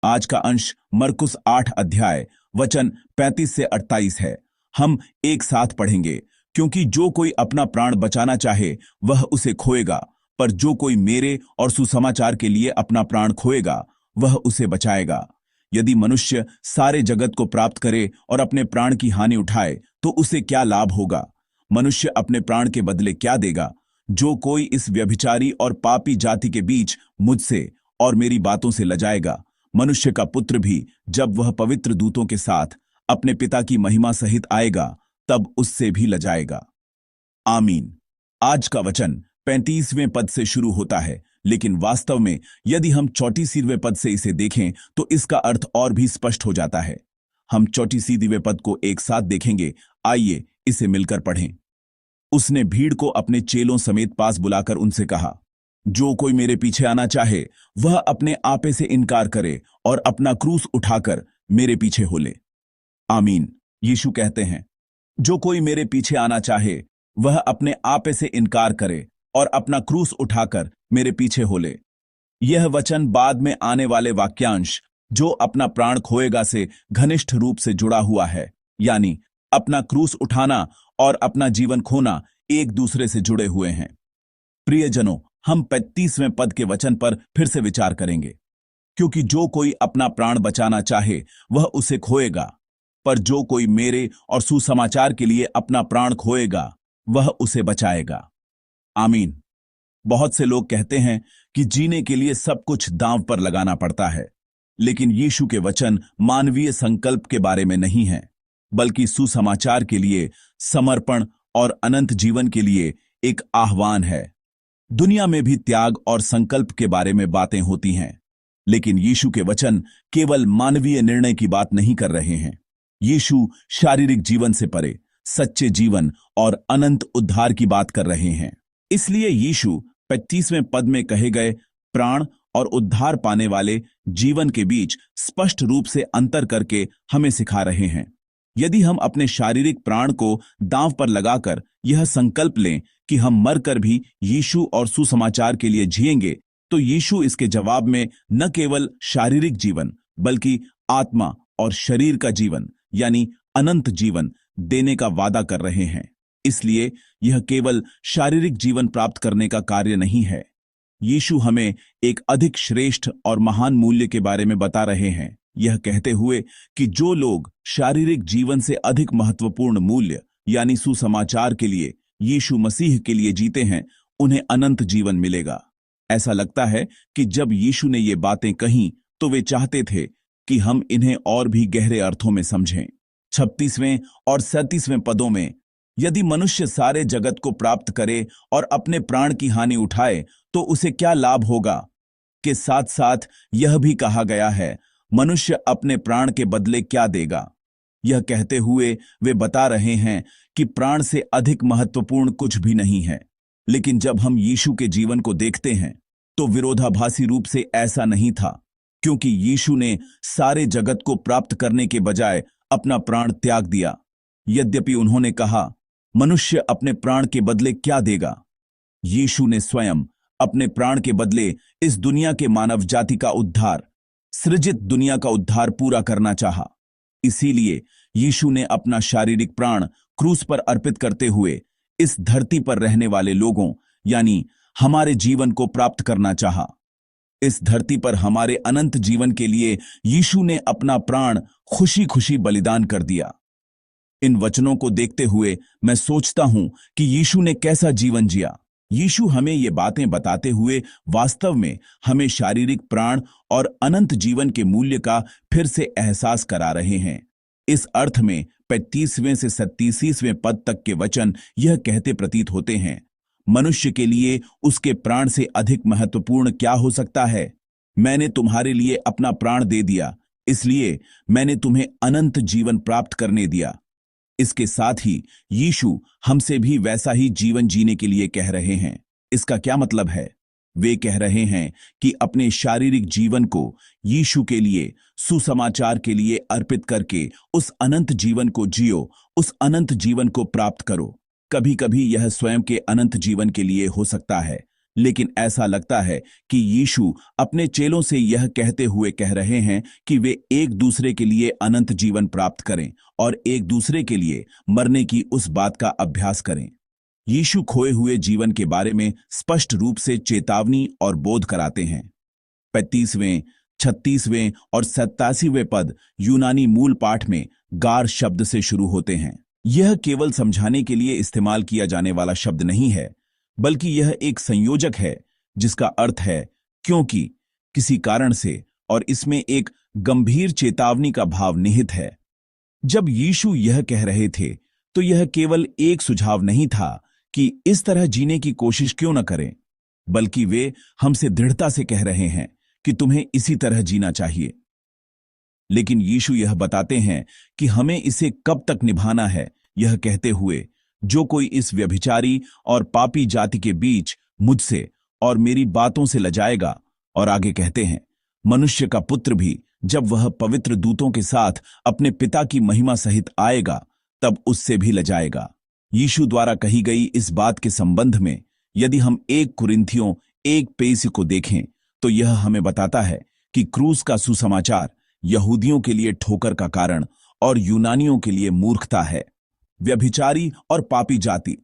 आज का अंश मरकुस 8 अध्याय वचन 35 से 28 है। हम एक साथ पढ़ेंगे। क्योंकि जो कोई अपना प्राण बचाना चाहे वह उसे खोएगा, पर जो कोई मेरे और सुसमाचार के लिए अपना प्राण खोएगा वह उसे बचाएगा। यदि मनुष्य सारे जगत को प्राप्त करे और अपने प्राण की हानि उठाए तो उसे क्या लाभ होगा? मनुष्य अपने प्राण के बदले क्या देगा? जो कोई इस व्यभिचारी और पापी जाति के बीच मुझसे और मेरी बातों से लजाएगा, मनुष्य का पुत्र भी जब वह पवित्र दूतों के साथ अपने पिता की महिमा सहित आएगा तब उससे भी लजाएगा। आमीन। आज का वचन 35वें पद से शुरू होता है, लेकिन वास्तव में यदि हम 34वें पद से इसे देखें तो इसका अर्थ और भी स्पष्ट हो जाता है। हम 34वें पद को एक साथ देखेंगे। आइए इसे मिलकर पढ़ें। उसने भीड़ को अपने चेलों समेत पास बुलाकर उनसे कहा, जो कोई मेरे पीछे आना चाहे वह अपने आपे से इनकार करे और अपना क्रूस उठाकर मेरे पीछे हो ले। आमीन। यीशु कहते हैं, जो कोई मेरे पीछे आना चाहे वह अपने आपे से इनकार करे और अपना क्रूस उठाकर मेरे पीछे हो ले। यह वचन बाद में आने वाले वाक्यांश जो अपना प्राण खोएगा से घनिष्ठ रूप से जुड़ा हुआ है, यानी अपना क्रूस उठाना और अपना जीवन खोना एक दूसरे से जुड़े हुए हैं। प्रियजनों, हम 35वें पद के वचन पर फिर से विचार करेंगे। क्योंकि जो कोई अपना प्राण बचाना चाहे वह उसे खोएगा, पर जो कोई मेरे और सुसमाचार के लिए अपना प्राण खोएगा वह उसे बचाएगा। आमीन। बहुत से लोग कहते हैं कि जीने के लिए सब कुछ दांव पर लगाना पड़ता है, लेकिन यीशु के वचन मानवीय संकल्प के बारे में नहीं है, बल्कि सुसमाचार के लिए समर्पण और अनंत जीवन के लिए एक आह्वान है। दुनिया में भी त्याग और संकल्प के बारे में बातें होती हैं, लेकिन यीशु के वचन केवल मानवीय निर्णय की बात नहीं कर रहे हैं। यीशु शारीरिक जीवन से परे सच्चे जीवन और अनंत उद्धार की बात कर रहे हैं। इसलिए यीशु 35वें पद में कहे गए प्राण और उद्धार पाने वाले जीवन के बीच स्पष्ट रूप से अंतर करके हमें सिखा रहे हैं। यदि हम अपने शारीरिक प्राण को दांव पर लगाकर यह संकल्प लें कि हम मरकर भी यीशु और सुसमाचार के लिए जिएंगे, तो यीशु इसके जवाब में न केवल शारीरिक जीवन बल्कि आत्मा और शरीर का जीवन यानी अनंत जीवन देने का वादा कर रहे हैं। इसलिए यह केवल शारीरिक जीवन प्राप्त करने का कार्य नहीं है। यीशु हमें एक अधिक श्रेष्ठ और महान मूल्य के बारे में बता रहे हैं, यह कहते हुए कि जो लोग शारीरिक जीवन से अधिक महत्वपूर्ण मूल्य यानी सुसमाचार के लिए यीशु मसीह के लिए जीते हैं, उन्हें अनंत जीवन मिलेगा। ऐसा लगता है कि जब यीशु ने ये बातें कहीं तो वे चाहते थे कि हम इन्हें और भी गहरे अर्थों में समझें। 36वें और 37वें पदों में, यदि मनुष्य सारे जगत को प्राप्त करे और अपने प्राण की हानि उठाए तो उसे क्या लाभ होगा, के साथ साथ यह भी कहा गया है, मनुष्य अपने प्राण के बदले क्या देगा। यह कहते हुए वे बता रहे हैं कि प्राण से अधिक महत्वपूर्ण कुछ भी नहीं है। लेकिन जब हम यीशु के जीवन को देखते हैं तो विरोधाभासी रूप से ऐसा नहीं था, क्योंकि यीशु ने सारे जगत को प्राप्त करने के बजाय अपना प्राण त्याग दिया। यद्यपि उन्होंने कहा, मनुष्य अपने प्राण के बदले क्या देगा, यीशु ने स्वयं अपने प्राण के बदले इस दुनिया के मानव जाति का उद्धार, सृजित दुनिया का उद्धार पूरा करना चाहा। इसीलिए यीशु ने अपना शारीरिक प्राण क्रूस पर अर्पित करते हुए इस धरती पर रहने वाले लोगों यानी हमारे जीवन को प्राप्त करना चाहा। इस धरती पर हमारे अनंत जीवन के लिए यीशु ने अपना प्राण खुशी खुशी बलिदान कर दिया। इन वचनों को देखते हुए मैं सोचता हूं कि यीशु ने कैसा जीवन जिया। यीशु हमें ये बातें बताते हुए वास्तव में हमें शारीरिक प्राण और अनंत जीवन के मूल्य का फिर से एहसास करा रहे हैं। इस अर्थ में 35वें से 37वें पद तक के वचन यह कहते प्रतीत होते हैं, मनुष्य के लिए उसके प्राण से अधिक महत्वपूर्ण क्या हो सकता है। मैंने तुम्हारे लिए अपना प्राण दे दिया, इसलिए मैंने तुम्हें अनंत जीवन प्राप्त करने दिया। इसके साथ ही यीशु हमसे भी वैसा ही जीवन जीने के लिए कह रहे हैं। इसका क्या मतलब है? वे कह रहे हैं कि अपने शारीरिक जीवन को यीशु के लिए, सुसमाचार के लिए अर्पित करके उस अनंत जीवन को जियो, उस अनंत जीवन को प्राप्त करो। कभी कभी यह स्वयं के अनंत जीवन के लिए हो सकता है, लेकिन ऐसा लगता है कि यीशु अपने चेलों से यह कहते हुए कह रहे हैं कि वे एक दूसरे के लिए अनंत जीवन प्राप्त करें और एक दूसरे के लिए मरने की उस बात का अभ्यास करें। यीशु खोए हुए जीवन के बारे में स्पष्ट रूप से चेतावनी और बोध कराते हैं। 35वें, 36वें और 87वें पद यूनानी मूल पाठ में गार शब्द से शुरू होते हैं। यह केवल समझाने के लिए इस्तेमाल किया जाने वाला शब्द नहीं है, बल्कि यह एक संयोजक है जिसका अर्थ है क्योंकि, किसी कारण से, और इसमें एक गंभीर चेतावनी का भाव निहित है। जब यीशु यह कह रहे थे तो यह केवल एक सुझाव नहीं था कि इस तरह जीने की कोशिश क्यों न करें, बल्कि वे हमसे दृढ़ता से कह रहे हैं कि तुम्हें इसी तरह जीना चाहिए। लेकिन यीशु यह बताते हैं कि हमें इसे कब तक निभाना है, यह कहते हुए, जो कोई इस व्यभिचारी और पापी जाति के बीच मुझसे और मेरी बातों से लजाएगा। और आगे कहते हैं, मनुष्य का पुत्र भी जब वह पवित्र दूतों के साथ अपने पिता की महिमा सहित आएगा तब उससे भी लजाएगा। यीशु द्वारा कही गई इस बात के संबंध में यदि हम 1 कुरिन्थियों 1:23 को देखें तो यह हमें बताता है कि क्रूस का सुसमाचार यहूदियों के लिए ठोकर का कारण और यूनानियों के लिए मूर्खता है। व्यभिचारी और पापी जाति,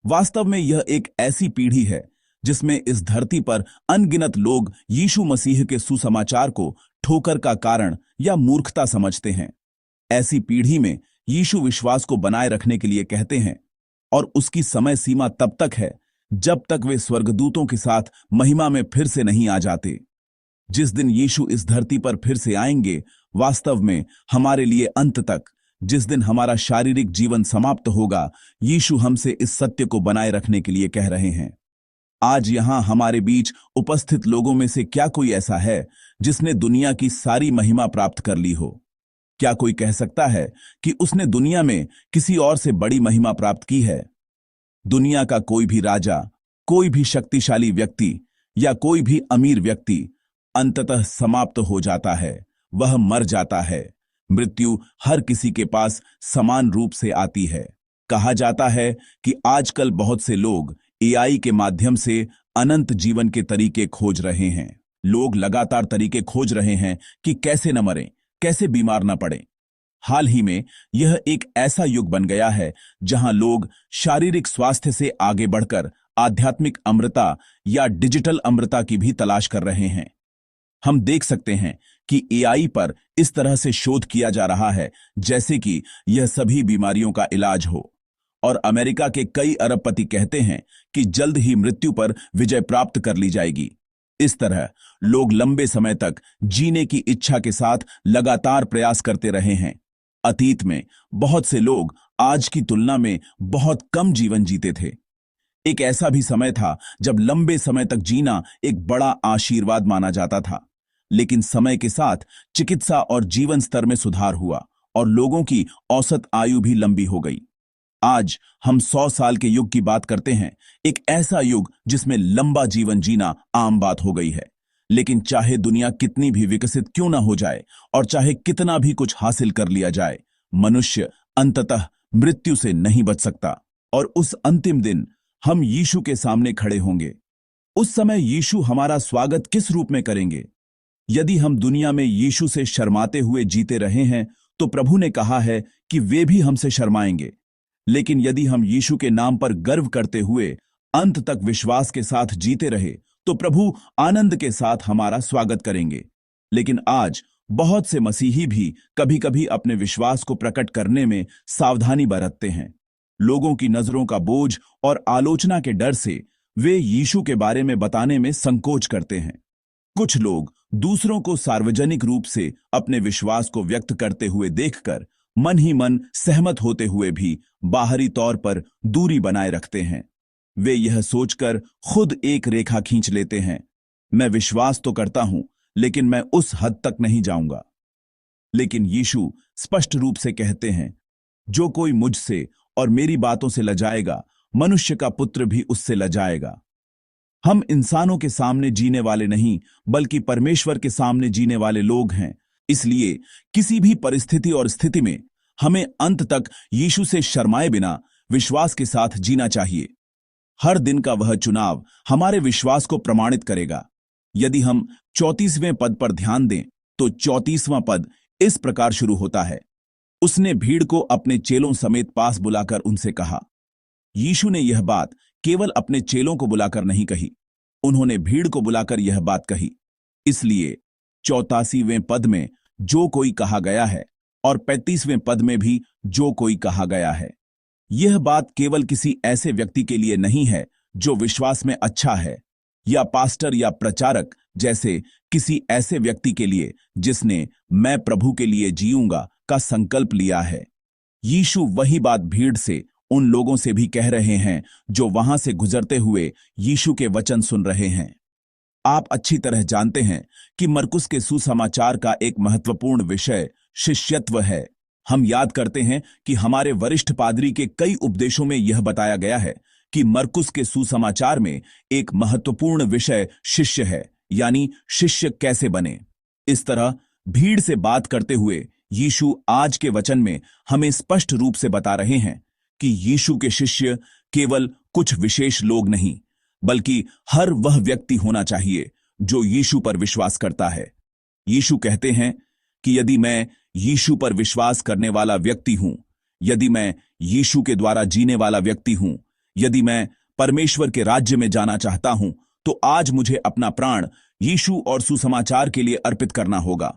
वास्तव में यह एक ऐसी पीढ़ी है जिसमें इस धरती पर अनगिनत लोग यीशु मसीह के सुसमाचार को ठोकर का कारण या मूर्खता समझते हैं। ऐसी पीढ़ी में यीशु विश्वास को बनाए रखने के लिए कहते हैं और उसकी समय सीमा तब तक है जब तक वे स्वर्गदूतों के साथ महिमा में फिर से नहीं आ जाते। जिस दिन यीशु इस धरती पर फिर से आएंगे, वास्तव में हमारे लिए अंत तक, जिस दिन हमारा शारीरिक जीवन समाप्त होगा, यीशु हमसे इस सत्य को बनाए रखने के लिए कह रहे हैं। आज यहां हमारे बीच उपस्थित लोगों में से क्या कोई ऐसा है जिसने दुनिया की सारी महिमा प्राप्त कर ली हो? क्या कोई कह सकता है कि उसने दुनिया में किसी और से बड़ी महिमा प्राप्त की है? दुनिया का कोई भी राजा, कोई भी शक्तिशाली व्यक्ति या कोई भी अमीर व्यक्ति अंततः समाप्त हो जाता है, वह मर जाता है। मृत्यु हर किसी के पास समान रूप से आती है। कहा जाता है कि आजकल बहुत से लोग एआई के माध्यम से अनंत जीवन के तरीके खोज रहे हैं। लोग लगातार तरीके खोज रहे हैं कि कैसे न मरें, कैसे बीमार न पड़ें। हाल ही में यह एक ऐसा युग बन गया है जहां लोग शारीरिक स्वास्थ्य से आगे बढ़कर आध्यात्मिक अमरता या डिजिटल अमरता की भी तलाश कर रहे हैं। हम देख सकते हैं कि एआई पर इस तरह से शोध किया जा रहा है जैसे कि यह सभी बीमारियों का इलाज हो। और अमेरिका के कई अरबपति कहते हैं कि जल्द ही मृत्यु पर विजय प्राप्त कर ली जाएगी। इस तरह लोग लंबे समय तक जीने की इच्छा के साथ लगातार प्रयास करते रहे हैं। अतीत में बहुत से लोग आज की तुलना में बहुत कम जीवन जीते थे। एक ऐसा भी समय था जब लंबे समय तक जीना एक बड़ा आशीर्वाद माना जाता था। लेकिन समय के साथ चिकित्सा और जीवन स्तर में सुधार हुआ और लोगों की औसत आयु भी लंबी हो गई। आज हम 100 साल के युग की बात करते हैं, एक ऐसा युग जिसमें लंबा जीवन जीना आम बात हो गई है। लेकिन चाहे दुनिया कितनी भी विकसित क्यों ना हो जाए और चाहे कितना भी कुछ हासिल कर लिया जाए, मनुष्य अंततः मृत्यु से नहीं बच सकता। और उस अंतिम दिन हम यीशु के सामने खड़े होंगे। उस समय यीशु हमारा स्वागत किस रूप में करेंगे? यदि हम दुनिया में यीशु से शर्माते हुए जीते रहे हैं तो प्रभु ने कहा है कि वे भी हमसे शर्माएंगे। लेकिन यदि हम यीशु के नाम पर गर्व करते हुए अंत तक विश्वास के साथ जीते रहे तो प्रभु आनंद के साथ हमारा स्वागत करेंगे। लेकिन आज बहुत से मसीही भी कभी कभी अपने विश्वास को प्रकट करने में सावधानी बरतते हैं। लोगों की नजरों का बोझ और आलोचना के डर से वे यीशु के बारे में बताने में संकोच करते हैं। कुछ लोग दूसरों को सार्वजनिक रूप से अपने विश्वास को व्यक्त करते हुए देखकर मन ही मन सहमत होते हुए भी बाहरी तौर पर दूरी बनाए रखते हैं। वे यह सोचकर खुद एक रेखा खींच लेते हैं, मैं विश्वास तो करता हूं लेकिन मैं उस हद तक नहीं जाऊंगा। लेकिन यीशु स्पष्ट रूप से कहते हैं, जो कोई मुझसे और मेरी बातों से लजाएगा, मनुष्य का पुत्र भी उससे लजाएगा। हम इंसानों के सामने जीने वाले नहीं बल्कि परमेश्वर के सामने जीने वाले लोग हैं। इसलिए किसी भी परिस्थिति और स्थिति में हमें अंत तक यीशु से शर्माए बिना विश्वास के साथ जीना चाहिए। हर दिन का वह चुनाव हमारे विश्वास को प्रमाणित करेगा। यदि हम 34वें पद पर ध्यान दें तो 34वां पद इस प्रकार शुरू होता है। उसने भीड़ को अपने चेलों समेत पास बुलाकर उनसे कहा। यीशु ने यह बात केवल अपने चेलों को बुलाकर नहीं कही, उन्होंने भीड़ को बुलाकर यह बात कही। इसलिए 84वें पद में जो कोई कहा गया है और 35वें पद में भी जो कोई कहा गया है। यह बात केवल किसी ऐसे व्यक्ति के लिए नहीं है जो विश्वास में अच्छा है, या पास्टर या प्रचारक जैसे किसी ऐसे व्यक्ति के लिए जिसने मैं प्रभु के लिए जीऊंगा का संकल्प लिया है। यीशु वही बात भीड़ से, उन लोगों से भी कह रहे हैं जो वहां से गुजरते हुए यीशु के वचन सुन रहे हैं। आप अच्छी तरह जानते हैं कि मरकुस के सुसमाचार का एक महत्वपूर्ण विषय शिष्यत्व है। हम याद करते हैं कि हमारे वरिष्ठ पादरी के कई उपदेशों में यह बताया गया है कि मरकुस के सुसमाचार में एक महत्वपूर्ण विषय शिष्य है, यानी शिष्य कैसे बने। इस तरह भीड़ से बात करते हुए यीशु आज के वचन में हमें स्पष्ट रूप से बता रहे हैं कि यीशु के शिष्य केवल कुछ विशेष लोग नहीं, बल्कि हर वह व्यक्ति होना चाहिए जो यीशु पर विश्वास करता है। यीशु कहते हैं कि यदि मैं यीशु पर विश्वास करने वाला व्यक्ति हूं, यदि मैं यीशु के द्वारा जीने वाला व्यक्ति हूं, यदि मैं परमेश्वर के राज्य में जाना चाहता हूं, तो आज मुझे अपना प्राण यीशु और सुसमाचार के लिए अर्पित करना होगा।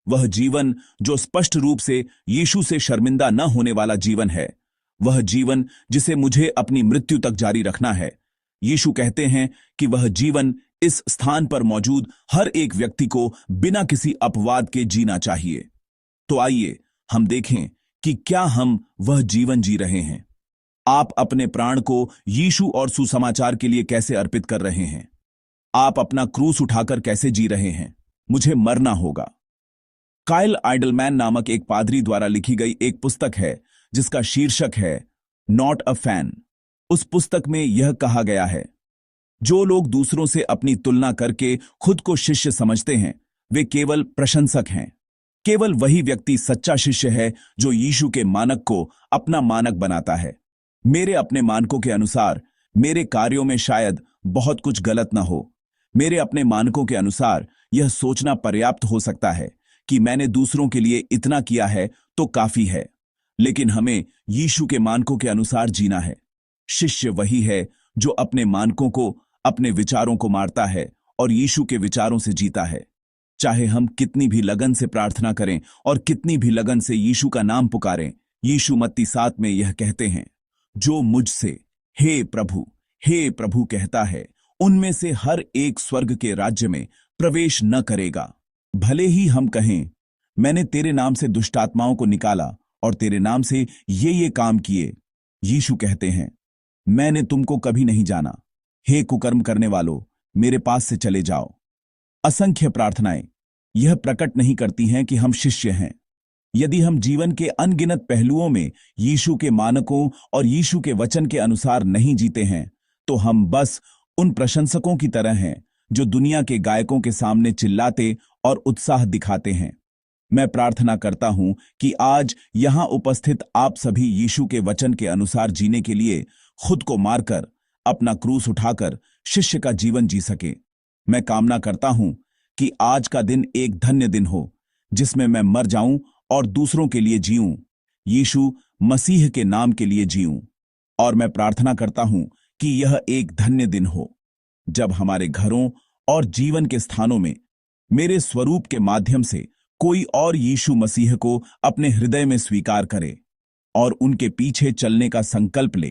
वह जीवन जो स्पष्ट रूप से यीशु से शर्मिंदा न होने वाला जीवन है, वह जीवन जिसे मुझे अपनी मृत्यु तक जारी रखना है। यीशु कहते हैं कि वह जीवन इस स्थान पर मौजूद हर एक व्यक्ति को बिना किसी अपवाद के जीना चाहिए। तो आइए हम देखें कि क्या हम वह जीवन जी रहे हैं। आप अपने प्राण को यीशु और सुसमाचार के लिए कैसे अर्पित कर रहे हैं? आप अपना क्रूस उठाकर कैसे जी रहे हैं? मुझे मरना होगा। काइल आइडलमैन नामक एक पादरी द्वारा लिखी गई एक पुस्तक है जिसका शीर्षक है नॉट अ फैन। उस पुस्तक में यह कहा गया है, जो लोग दूसरों से अपनी तुलना करके खुद को शिष्य समझते हैं वे केवल प्रशंसक हैं। केवल वही व्यक्ति सच्चा शिष्य है जो यीशु के मानक को अपना मानक बनाता है। मेरे अपने मानकों के अनुसार मेरे कार्यों में शायद बहुत कुछ गलत न हो। मेरे अपने मानकों के अनुसार यह सोचना पर्याप्त हो सकता है कि मैंने दूसरों के लिए इतना किया है तो काफी है, लेकिन हमें यीशु के मानकों के अनुसार जीना है। शिष्य वही है जो अपने मानकों को, अपने विचारों को मारता है और यीशु के विचारों से जीता है। चाहे हम कितनी भी लगन से प्रार्थना करें और कितनी भी लगन से यीशु का नाम पुकारें, यीशु मत्ती 7 में यह कहते हैं, जो मुझसे हे प्रभु कहता है, उनमें से हर एक स्वर्ग के राज्य में प्रवेश न करेगा। भले ही हम कहें, मैंने तेरे नाम से दुष्टात्माओं को निकाला और तेरे नाम से ये काम किए, यीशु कहते हैं, मैंने तुमको कभी नहीं जाना। हे कुकर्म करने वालों, मेरे पास से चले जाओ। असंख्य प्रार्थनाएं यह प्रकट नहीं करती हैं कि हम शिष्य हैं। यदि हम जीवन के अनगिनत पहलुओं में यीशु के मानकों और यीशु के वचन के अनुसार नहीं जीते हैं, तो हम बस उन प्रशंसकों की तरह हैं जो दुनिया के गायकों के सामने चिल्लाते और उत्साह दिखाते हैं। मैं प्रार्थना करता हूं कि आज यहां उपस्थित आप सभी यीशु के वचन के अनुसार जीने के लिए खुद को मारकर, अपना क्रूस उठाकर शिष्य का जीवन जी सके। मैं कामना करता हूं कि आज का दिन एक धन्य दिन हो जिसमें मैं मर जाऊं और दूसरों के लिए जीऊं, यीशु मसीह के नाम के लिए जीऊं। और मैं प्रार्थना करता हूं कि यह एक धन्य दिन हो जब हमारे घरों और जीवन के स्थानों में मेरे स्वरूप के माध्यम से कोई और यीशु मसीह को अपने हृदय में स्वीकार करे और उनके पीछे चलने का संकल्प ले।